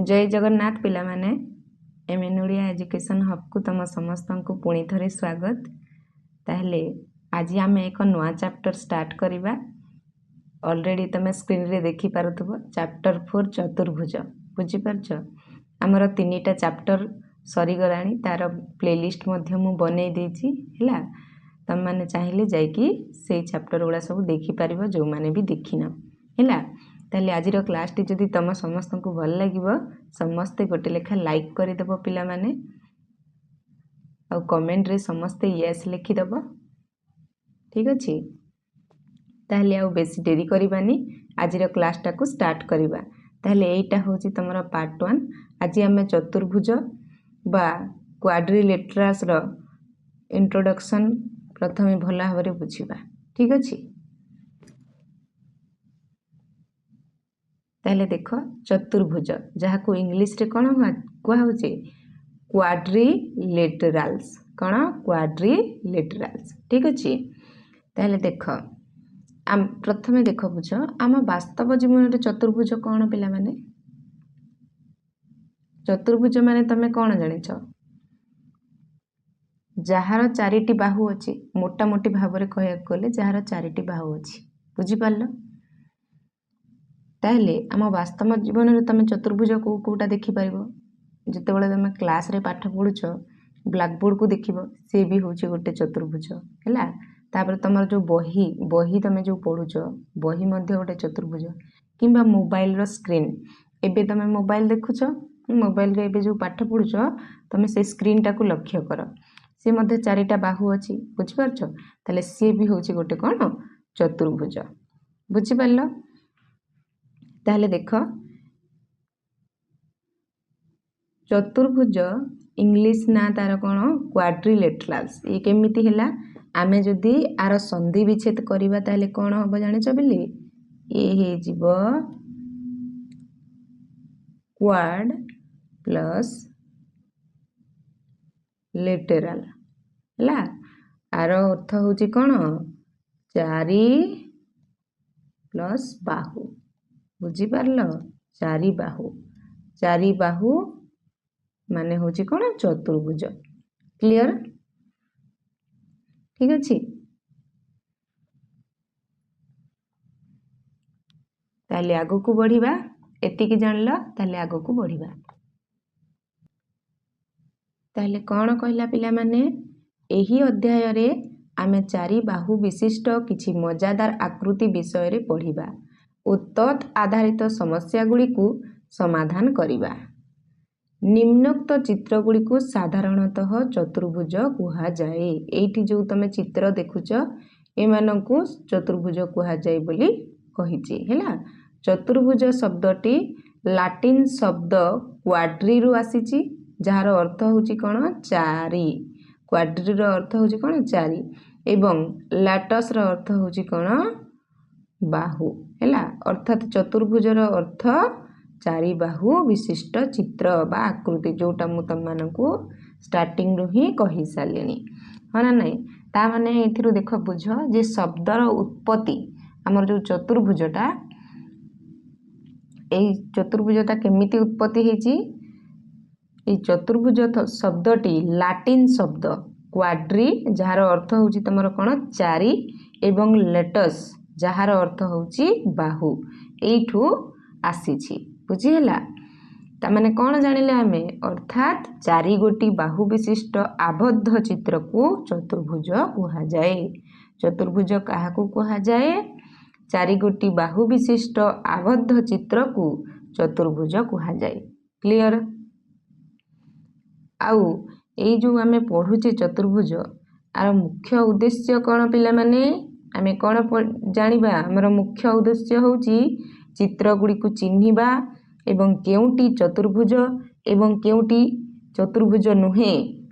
जय जगन्नाथ पिला माने एमएन ओडिया एजुकेशन हब को तुम समस्त को पुणी थे स्वागत। ताहले आज आम एक नुआ चैप्टर स्टार्ट करवा। ऑलरेडी तुम स्क्रीन रे देखि पारुथबो चैप्टर 4 चतुर्भुज बुझी परछ। हमर तीनटा चैप्टर सरी गलानी तार प्लेलिस्ट मध्य मु बनै देछि हैला। तुम माने चाहिले जाई कि से चैप्टर गुडा सब देखि पारिबो जो माने भी देखिना हैला। ताले आज क्लास टी जदि तुम समस्त को भल लागिबो समस्ते गोटे लेखा लाइक करदेव पिला माने और कमेंट रे समस्ते यस लिखिदेव। ठीक अच्छे ताहले आउ बेसी डेरी करबानी आज क्लास टा को स्टार्ट करवा। ताहले एटा होची तमरा पार्ट 1। आज आम चतुर्भुज बा क्वाड्रिलेटराल्स रो इंट्रोडक्शन प्रथमे भला भाबरे बुझिबा। ठीक अच्छे ताहले देखो चतुर्भुज जहाँ को इंग्लिश रे कौन कह होचे क्वाड्रिलेटराल्स कौन क्वाड्रिलेटराल्स। ठीक अच्छे ताहले देखो आम प्रथमे देखो बुझ आम वास्तव जीवन रे चतुर्भुज कौन पिला माने चतुर्भुज माने तमे कौन जानिछ जहार चारिटी बाहु अछि मोटा मोटी भाबरे कहया गले जहार चारिटी बाहु अछि बुझी पारलो। ताहले आम वास्तव जीवन में तुम चतुर्भुज को कोटा देखि पारिबो जते बेले तुम क्लास रे पाठ पढुछ ब्लैक बोर्ड को देखिबो से भी होची गोटे चतुर्भुज हैला। तापर तुम जो बही तुम जो पढुछ बही मध्य गोटे चतुर्भुज किंबा मोबाइल रो स्क्रीन एबे तुम मोबाइल देखुछ मोबाइल रे एबे जो पाठ पढुछ तुम से स्क्रीन टा को लक्ष्य कर से मध्य चारिटा बाहु अछि बुझि परछ। ताले से भी होची गोटे कोन चतुर्भुज बुझि पारलो। ताहले देखो चतुर्भुज इंग्लिश ना तार कौन क्वाड्रिलेटराल्स ये केमिति हैला आमे जदि आर संधि विच्छेद करिबा ताहले कौन हबो जानिछ बिली ए हे जीवो क्वाड प्लस लेटराल हैला। आर अर्थ होची कौन चारि प्लस बाहु बुझी पारलो चारि बाहु माने होची कौन चतुर्भुज। क्लियर ठीक अच्छे ताले आगो को बढ़िबा एतिकी जानलो ताले आगो को बढ़िबा। ताले कौन कहला पिला माने एही अध्याय रे आमे चारि बाहु विशिष्ट किछि मजादार आकृति विषय रे पढ़िबा और तत् आधारित समस्या गुड़ी को समाधान करिबा। निम्नोक्त चित्र गुड़ी को साधारणतः चतुर्भुज कुहा जाए। एठी जो तमे चित्र देखुछ एमानंकु चतुर्भुज कुहा जाए बोली कहिछि हैला। चतुर्भुज शब्दटी लाटिन शब्द क्वाड्री रु आसीछि जहार अर्थ होछि कोन चारि क्वाड्री रो अर्थ होछि कोन चारि एवं लाटस रो अर्थ होछि कोन बाहु हैला। अर्थात चतुर्भुजर अर्थ चारि बाहु विशिष्ट चित्र बा आकृति जोटा मु तम मानकु स्टार्टिंग रु ही कहि सालेनी हा ना नहीं। ता माने एथिरु देखो बुझ जे शब्दर उत्पत्ति हमर जो चतुर्भुजटा एई चतुर्भुजटा केमिति उत्पत्ति हेची ए चतुर्भुज शब्दटी लाटिन शब्द क्वाड्री जहार अर्थ होची तमर कोन चारि एवं लेटस जहार अर्थ होची बाहु एठू आसीछि बुझी हैला। ता माने कोन जानिले आमे अर्थात चारि गोटी बाहु विशिष्ट आबद्ध चित्र को चतुर्भुज कुहा जाए। चतुर्भुज काहा को कुहा जाए चारि गोटी बाहु विशिष्ट आबद्ध चित्र को चतुर्भुज कुहा जाए। क्लियर आउ एई जो आमे पढुचे चतुर्भुज आर मुख्य उद्देश्य कोन पिला माने आमे कोन जानिबा हमर मुख्य उद्देश्य होची चित्र गुडी को चिन्हिबा एवं केउटी चतुर्भुज एवं केउटी चतुर्भुज नुहे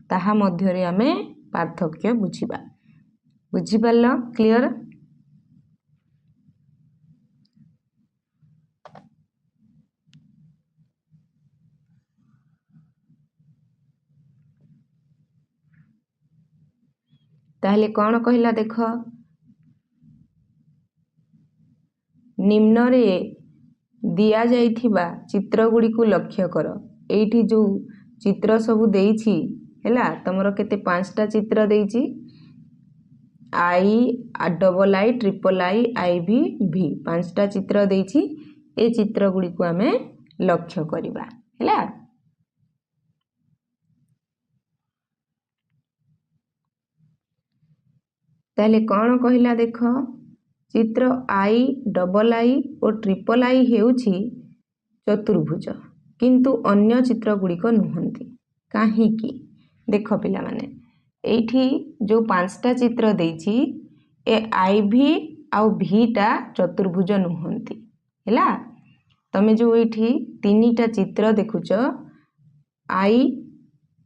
ताहा मध्य रे आमे पार्थक्य बुझिबा बुझि पारलो। क्लियर ताहले कौन कहला देखो निम्न रे दिया जाइथिबा चित्र गुड़ी को लक्ष्य कर। एठी जो चित्र सब देइछि हैला तमरो केते 5टा चित्र देइछि I double I triple I आई भी भी 5टा चित्र देइछि। ए चित्र गुड़ी को आमे लक्ष्य करिबा हैला। ताले कौन कहला देख चित्र आई डबल आई और ट्रिपल आई हेउछि चतुर्भुज किंतु अन्य चित्र गुड़िक नुहंती काहींकी देख पिला माने एठी जो 5टा चित्र देइछि ए आई भी आउ भीटा चतुर्भुज नुहंती हैला। तमे जो एठी 3टा चित्र देखुछ आई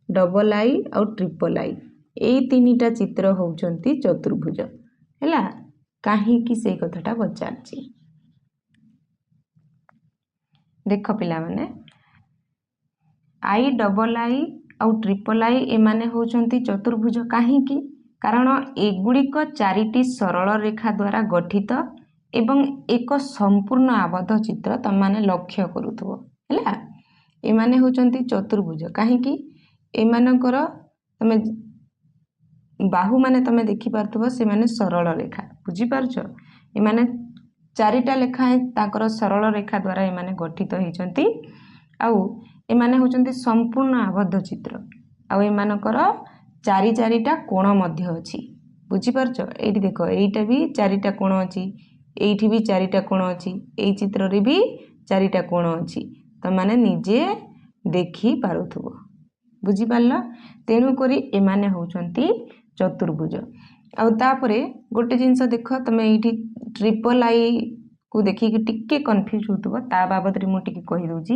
डबल आई आउ ट्रिपल आई एई 3टा चित्र होउचंती चतुर्भुज हैला। काहींकी से कथाटा पचारछि देख पिला माने आई डबल आई आउ ट्रिपल आई ए माने होउचंती चतुर्भुज काहींकी कारण एगुड़िक 4टी सरल रेखा द्वारा गठित एवं एक संपूर्ण आबद्ध चित्र तम माने लक्ष्य करूथबो हैला। ए माने होउचंती चतुर्भुज काहींकी ए मानकर तमे बाहु माने तमे देखि पारथबो से माने सरल रेखा बुझी पारछ। ए माने 4टा लेखा ताकर सरल रेखा द्वारा ए माने गठित होइचंती आउ ए माने होचंती संपूर्ण आबद्ध चित्र आउ ए मानकर 4टा कोण मध्य अछि बुझी पारछ। एठी देखो एइटा भी 4टा कोण अछि एइठी भी 4टा कोण अछि एई चित्र रे भी 4टा कोण अछि त माने निजे देखि पारुथबो बुझी पारल। तेनु करी ए माने होचंती चतुर्भुज। आउ तापरे गोटे जिंस देख तमे एठी ट्रिपल आई को देखि कि टिके कंफ्यूज होतबो ता बाबत रे मु टिके कहि दोची।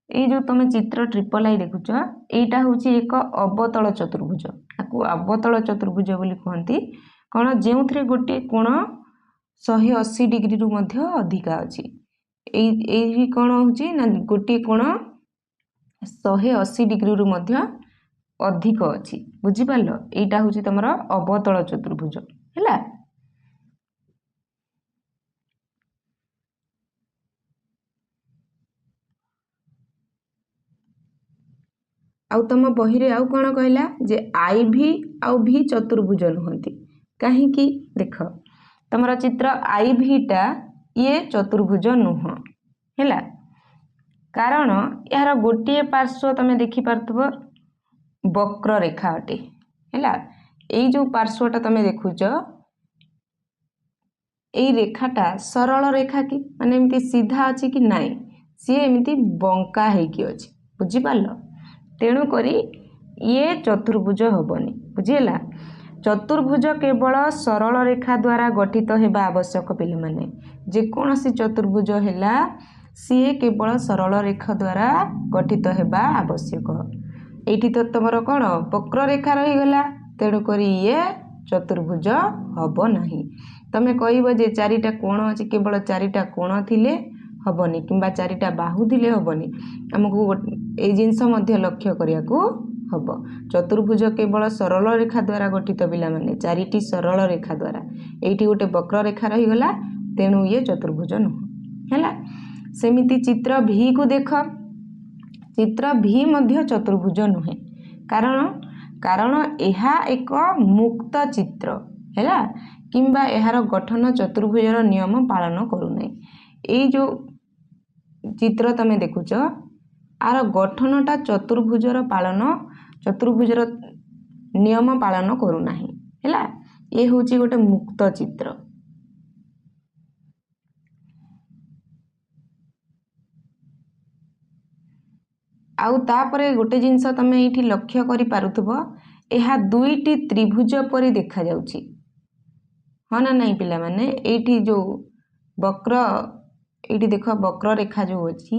ए जो तमे चित्र ट्रिपल आई देखुछ एटा होची एक अवतल चतुर्भुज आकु अवतल चतुर्भुज बोली कहंती कोन जेउथरे गोटे कोण 180 डिग्री रु मध्य अधिका अछि। एही कोण होची ना गोटे कोण 180 डिग्री रु मध्य अधिक अछि बुझी पारलो। एटा होची तमरा अवतल चतुर्भुज हैला। आउ तम बही रे आउ कोन कहला जे आई भी आउ भी चतुर्भुज नुहंती काहींकी देख तमरा चित्र आई भीटा ये चतुर्भुज नुह हैला कारण यार गोटे पार्श्व तमे देखि पारथबो वक्र रेखा अटे हैला। एई जो पार्श्वटा तमे देखुछ एई रेखाटा सरल रेखा कि माने एमती सीधा अछि कि नाही सी एमती बंका हेकी अछि बुझी पारलो। तेणु करी ये चतुर्भुज होबनी बुझिला। चतुर्भुज केवल सरल रेखा द्वारा गठित हेबा आवश्यक पिले माने जे कोनोसी चतुर्भुज हैला सी केवल सरल रेखा द्वारा गठित हेबा आवश्यक। एठी तो तमरो कोन वक्र रेखा रही गला तेणु करी ये चतुर्भुज हबो नाही। तमे कहिबो जे 4टा कोण अछि केवल 4टा कोण थिले हबनी किंबा 4टा बाहु थिले हबनी हमकु ए जिंस मध्य लक्ष्य करिया को हबो। चतुर्भुज केवल सरल रेखा द्वारा गठित पिला माने 4टी सरल रेखा द्वारा एठी गोटे वक्र रेखा रही गला तेणु ये चतुर्भुज न हैला। सेमिति चित्र भी को देख चित्र भी मध्य चतुर्भुज नुहे कारण एहा एक मुक्त चित्र हैला किंबा एहार गठन चतुर्भुजर नियम पालन करू नै। एई जो चित्र तमे देखुछ आर गठनटा चतुर्भुजर नियम पालन करू नाही हैला। ए होची गोटे मुक्त चित्र। आउ तापरे गोटे जिंस तमे एठी लक्ष्य करि पारुथबो एहा दुईटी त्रिभुज परि देखा जाउची हाँ ना नहीं पिला माने एठी जो वक्र एठी देखो वक्र रेखा जो अछि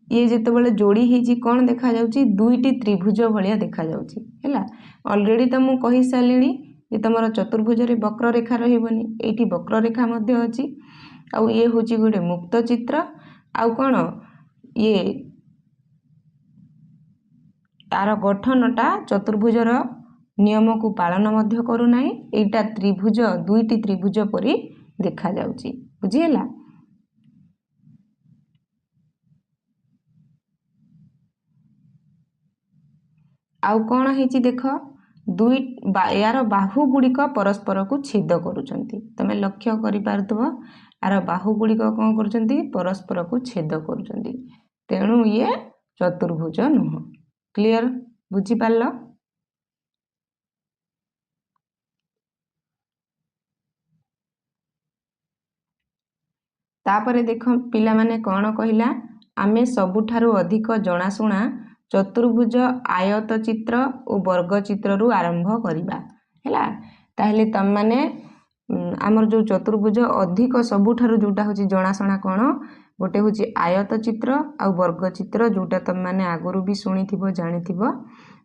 ये जेतेबेले जोड़ी हेची कोन देखा जाउची दुईटी त्रिभुज भलिया देखा जाउची हैला। ऑलरेडी त मु कहि सालिनी जे तमरो चतुर्भुज रे वक्र रेखा रहिबनी एठी वक्र रेखा मध्ये अछि आउ ये होची गोटे मुक्त चित्र आउ कोन ये तार गठनटा चतुर्भुजर नियम को पालन मध्य करू नाही एटा त्रिभुज दुईटी त्रिभुज परि देखा जाउची बुझिहेला। आउ कौन है देख दुई यार बाहु गुड़िक परस्पर को छेद करुछंती तमे लक्ष्य करि पारुथबो यार बाहु गुड़िक कौन करुछंती परस्पर को छेद करुछंती तेणु ये चतुर्भुज नुह। क्लियर बुझी पारलो। तापरे देख पिला माने कौन कहिला आमे सबुठारु अधिक जनाशुना चतुर्भुज आयत चित्र और वर्ग चित्र रु आरंभ करिबा हैला। ताहले तम माने आमर जो चतुर्भुज अधिक सबुठारु जोटा होची जनाशुना कौन गोटे होची आयत चित्र आ वर्ग चित्र जोटा तम माने आगरु भी सुनिथिबो जानिथिबो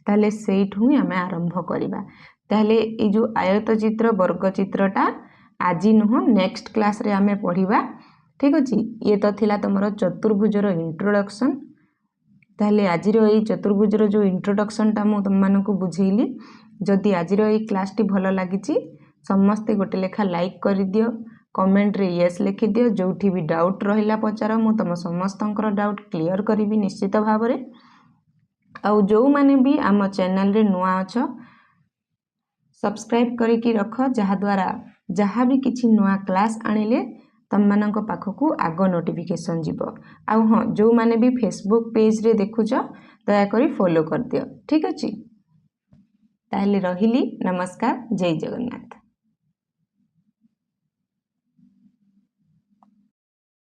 ताहले सेइठु ही आमे आरंभ करिबा। ताहले ए जो आयत चित्र वर्ग चित्रटा आजी नुह नेक्स्ट क्लास रे आमे पढ़िबा ठीक अच्छे। ये तो थिला तुमर चतुर्भुजर इंट्रोडक्शन। ताहले आजिर ये चतुर्भुजर जो इंट्रोडक्शनटा मु तुम मानकु बुझेइली जदि आजिर ये क्लासटी भल लागिची समस्ते गोटे लेखा लाइक कर दियो कमेंट रे यस लिखि दियो जोठी भी डाउट रहिला पचार मु तुम समस्तंकर डाउट क्लियर करिवि निश्चित भाव रे। आउ जो माने भी आम चैनल रे नुआ अछ सब्सक्राइब करिकी रख जहा द्वारा जहा भी किछि नुआ क्लास आनिले तम मानक पाखकु आग नोटिफिकेशन जीवो। आउ हाँ जो माने भी फेसबुक पेज रे देखुच दया करी फॉलो कर दियो ठीक अछि। ताहले रहिली नमस्कार जय जगन्नाथ।